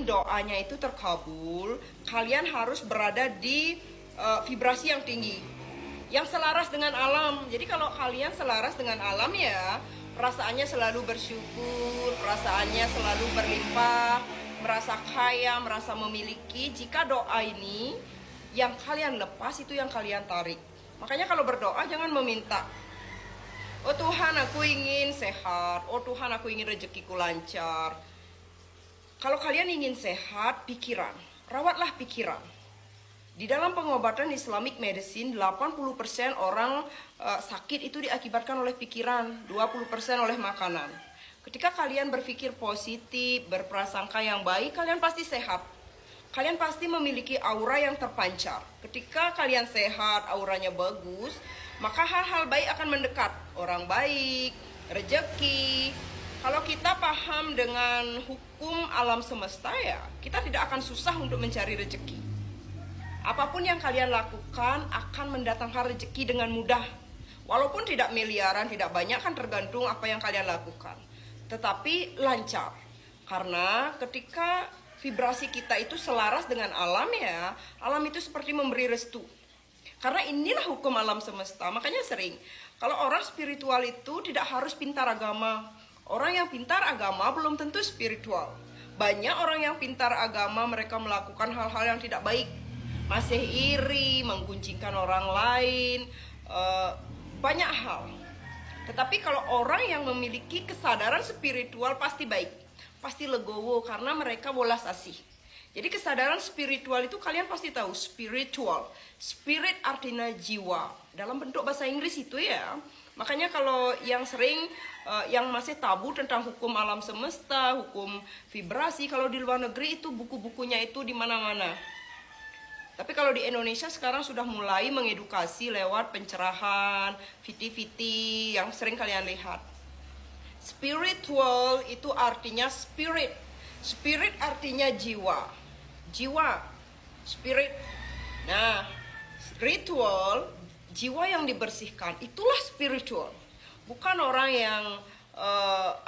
ingin doanya itu terkabul, kalian harus berada di vibrasi yang tinggi, yang selaras dengan alam. Jadi kalau kalian selaras dengan alam ya, perasaannya selalu bersyukur, perasaannya selalu berlimpah, merasa kaya, merasa memiliki. Jika doa ini yang kalian lepas, itu yang kalian tarik. Makanya kalau berdoa jangan meminta, oh Tuhan aku ingin sehat, oh Tuhan aku ingin rezekiku lancar. Kalau kalian ingin sehat, pikiran, rawatlah pikiran. Di dalam pengobatan Islamic medicine, 80% orang sakit itu diakibatkan oleh pikiran, 20% oleh makanan. Ketika kalian berpikir positif, berprasangka yang baik, kalian pasti sehat. Kalian pasti memiliki aura yang terpancar. Ketika kalian sehat, auranya bagus, maka hal-hal baik akan mendekat. Orang baik, rezeki. Kalau kita paham dengan hukum alam semesta ya, kita tidak akan susah untuk mencari rezeki. Apapun yang kalian lakukan akan mendatangkan rezeki dengan mudah. Walaupun tidak miliaran, tidak banyak, kan tergantung apa yang kalian lakukan. Tetapi lancar. Karena ketika vibrasi kita itu selaras dengan alam ya, alam itu seperti memberi restu. Karena inilah hukum alam semesta. Makanya sering, kalau orang spiritual itu tidak harus pintar agama. Orang yang pintar agama belum tentu spiritual. Banyak orang yang pintar agama, mereka melakukan hal-hal yang tidak baik. Masih iri, menggunjingkan orang lain, banyak hal. Tetapi kalau orang yang memiliki kesadaran spiritual pasti baik, pasti legowo, karena mereka welas asih. Jadi kesadaran spiritual itu kalian pasti tahu, spiritual. Spirit artinya jiwa, dalam bentuk bahasa Inggris itu ya. Makanya kalau yang sering, yang masih tabu tentang hukum alam semesta, hukum vibrasi, kalau di luar negeri itu buku-bukunya itu di mana-mana. Tapi kalau di Indonesia sekarang sudah mulai mengedukasi lewat pencerahan, viti-viti yang sering kalian lihat. Spiritual itu artinya spirit. Spirit artinya jiwa. Jiwa, spirit. Nah, ritual, jiwa yang dibersihkan, itulah spiritual. Bukan orang yang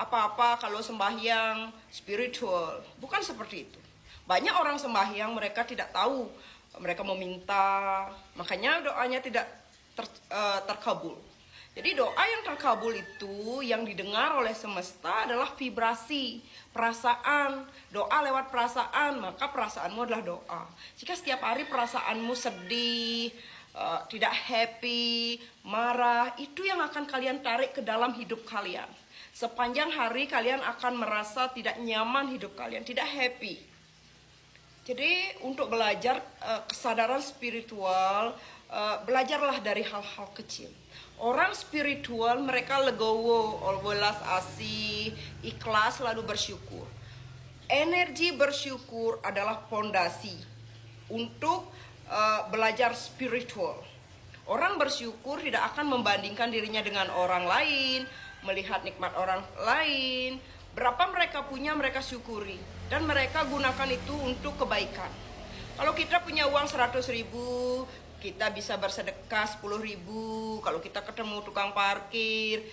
apa-apa kalau sembahyang spiritual. Bukan seperti itu. Banyak orang sembahyang mereka tidak tahu. Mereka meminta, makanya doanya tidak terkabul. Jadi doa yang terkabul itu yang didengar oleh semesta adalah vibrasi, perasaan. Doa lewat perasaan, maka perasaanmu adalah doa. Jika setiap hari perasaanmu sedih, tidak happy, marah, itu yang akan kalian tarik ke dalam hidup kalian. Sepanjang hari kalian akan merasa tidak nyaman hidup kalian, tidak happy. Jadi untuk belajar kesadaran spiritual, belajarlah dari hal-hal kecil. Orang spiritual mereka legowo, welas asih, ikhlas, lalu bersyukur. Energi bersyukur adalah pondasi untuk belajar spiritual. Orang bersyukur tidak akan membandingkan dirinya dengan orang lain, melihat nikmat orang lain. Berapa mereka punya, mereka syukuri. Dan mereka gunakan itu untuk kebaikan. Kalau kita punya uang 100.000, kita bisa bersedekah 10.000. Kalau kita ketemu tukang parkir,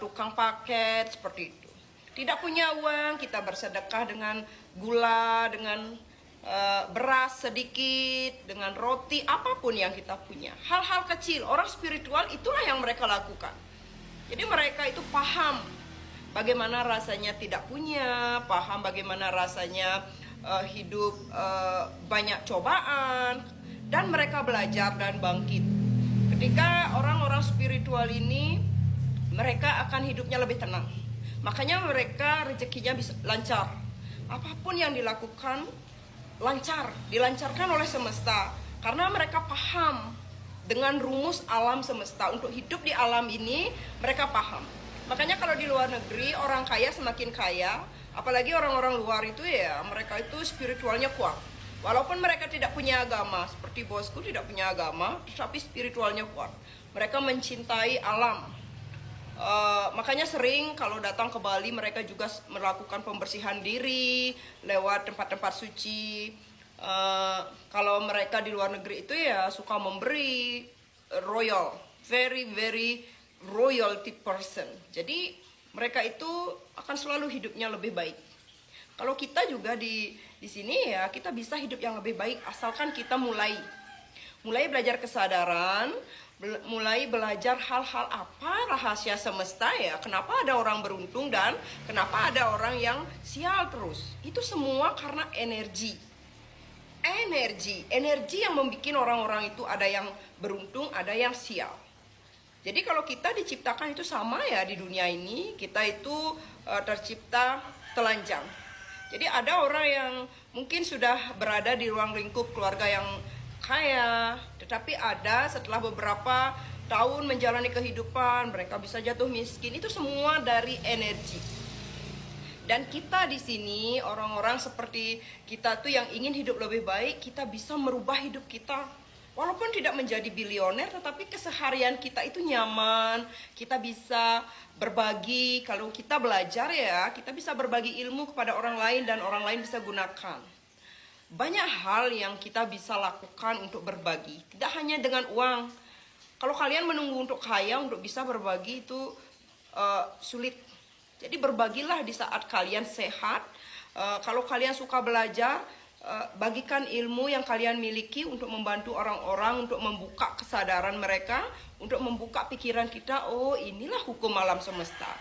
tukang paket, seperti itu. Tidak punya uang, kita bersedekah dengan gula, dengan beras sedikit, dengan roti, apapun yang kita punya. Hal-hal kecil, orang spiritual itulah yang mereka lakukan. Jadi mereka itu paham bagaimana rasanya tidak punya, paham bagaimana rasanya hidup banyak cobaan, dan mereka belajar dan bangkit. Ketika orang-orang spiritual ini, mereka akan hidupnya lebih tenang. Makanya mereka rezekinya bisa lancar. Apapun yang dilakukan lancar, dilancarkan oleh semesta. Karena mereka paham dengan rumus alam semesta. Untuk hidup di alam ini, mereka paham. Makanya kalau di luar negeri, orang kaya semakin kaya, apalagi orang-orang luar itu ya, mereka itu spiritualnya kuat. Walaupun mereka tidak punya agama, seperti bosku tidak punya agama, tapi spiritualnya kuat. Mereka mencintai alam. Makanya sering kalau datang ke Bali, mereka juga melakukan pembersihan diri lewat tempat-tempat suci. Kalau mereka di luar negeri itu ya suka memberi, royal, very royalty person. Jadi mereka itu akan selalu hidupnya lebih baik. Kalau kita juga di Di sini ya kita bisa hidup yang lebih baik asalkan kita mulai belajar kesadaran, mulai belajar hal-hal apa rahasia semesta ya. Kenapa ada orang beruntung dan kenapa ada orang yang sial terus. Itu semua karena energi yang membuat orang-orang itu ada yang beruntung, ada yang sial. Jadi kalau kita diciptakan itu sama ya di dunia ini, kita itu tercipta telanjang. Jadi ada orang yang mungkin sudah berada di ruang lingkup keluarga yang kaya, tetapi ada setelah beberapa tahun menjalani kehidupan, mereka bisa jatuh miskin. Itu semua dari energi. Dan kita di sini orang-orang seperti kita tuh yang ingin hidup lebih baik, kita bisa merubah hidup kita. Walaupun tidak menjadi bilioner, tetapi keseharian kita itu nyaman. Kita bisa berbagi, kalau kita belajar ya, kita bisa berbagi ilmu kepada orang lain dan orang lain bisa gunakan. Banyak hal yang kita bisa lakukan untuk berbagi, tidak hanya dengan uang. Kalau kalian menunggu untuk kaya, untuk bisa berbagi itu sulit. Jadi berbagilah di saat kalian sehat. Kalau kalian suka belajar, bagikan ilmu yang kalian miliki untuk membantu orang-orang, untuk membuka kesadaran mereka, untuk membuka pikiran kita. Oh, inilah hukum alam semesta.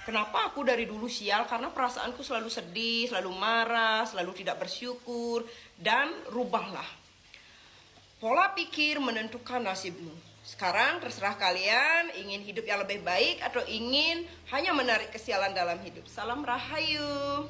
Kenapa aku dari dulu sial? Karena perasaanku selalu sedih, selalu marah, selalu tidak bersyukur. Dan rubahlah. Pola pikir menentukan nasibmu. Sekarang terserah kalian ingin hidup yang lebih baik atau ingin hanya menarik kesialan dalam hidup. Salam Rahayu.